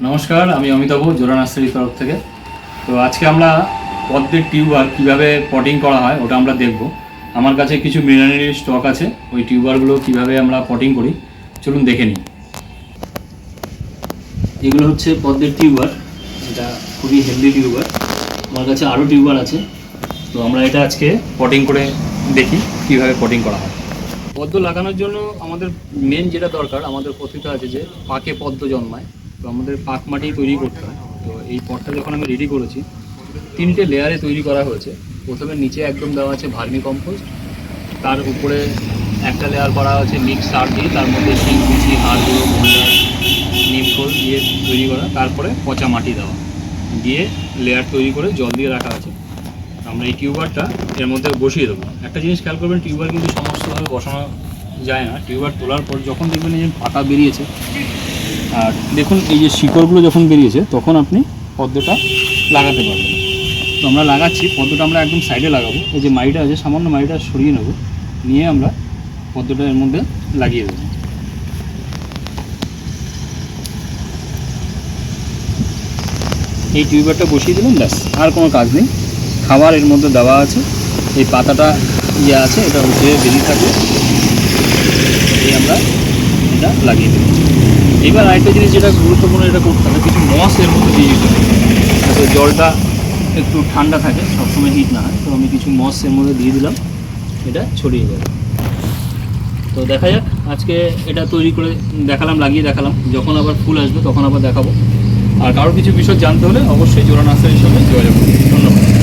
নমস্কার, আমি অমিতাভ জোড়া নার্সারির তরফ থেকে। তো আজকে আমরা পদ্মের টিউবার কীভাবে পটিং করা হয় ওটা আমরা দেখব। আমার কাছে কিছু মিনারেল স্টক আছে, ওই টিউবারগুলো কীভাবে আমরা পটিং করি চলুন দেখে নিই। এগুলো হচ্ছে পদ্মের টিউবার, এটা খুবই হেলদি টিউবার। আমার কাছে আরও টিউবার আছে, তো আমরা এটা আজকে পটিং করে দেখি কীভাবে পটিং করা হয়। পদ্ম লাগানোর জন্য আমাদের মেন যেটা দরকার, আমাদের কথিত আছে যে পাকে পদ্ম জন্মায়। তো আমাদের পাক মাটি তৈরি করতে হয়। তো এই পটটা যখন আমি রেডি করেছি, 3টে লেয়ারে তৈরি করা হয়েছে। প্রথমে নিচে একদম দেওয়া আছে ভার্মি কম্পোস্ট, তার উপরে একটা লেয়ার করা হয়েছে মিক্স সার দিয়ে, তার মধ্যে শিংকুচি, হাড়গুঁড়ো, ভুন্ডা, নিমখোল দিয়ে তৈরি করা, তারপরে পচা মাটি দেওয়া দিয়ে লেয়ার তৈরি করে জল দিয়ে রাখা আছে। আমরা এই টিউবারটা এর মধ্যে বসিয়ে দেবো। একটা জিনিস খেয়াল করবেন, টিউবার কিন্তু সমস্তভাবে বসানো যায় না। টিউবার তোলার পর যখন দেখবেন এই যে পাতা বেরিয়েছে, আর দেখুন এই যে শিকড়গুলো যখন বেরিয়েছে, তখন আপনি পদ্মটা লাগাতে পারবেন। তো আমরা লাগাচ্ছি, পদ্মটা আমরা একদম সাইডে লাগাবো। এই যে মাটিটা আছে, সামান্য মাটিটা সরিয়ে নেব, নিয়ে আমরা পদ্মটা এর মধ্যে লাগিয়ে দেবো। এই টিউবারটা বসিয়ে দিলাম, ব্যাস, আর কোনো কাজ নেই। খাবার এর মধ্যে দেওয়া আছে, এই পাতাটা ইয়ে আছে, এটা উঠে বেরিয়ে থাকবে, এই আমরা এটা লাগিয়ে দেবো। এবার আরেকটা জিনিস যেটা গুরুত্বপূর্ণ, এটা করতে হবে, কিছু মস এর মধ্যে দিয়ে দিতে হবে, যাতে জলটা একটু ঠান্ডা থাকে, সবসময় হিট না হয়। তো আমি কিছু মস এর মধ্যে দিয়ে দিলাম, এটা ছড়িয়ে যাবে। তো দেখা যাক, আজকে এটা তৈরি করে দেখালাম, লাগিয়ে দেখালাম। যখন আবার ফুল আসবে তখন আবার দেখাবো। আর কারো কিছু বিষয় জানতে হলে অবশ্যই জোড়া নার্সারির সঙ্গে যোগাযোগ করুন। ধন্যবাদ।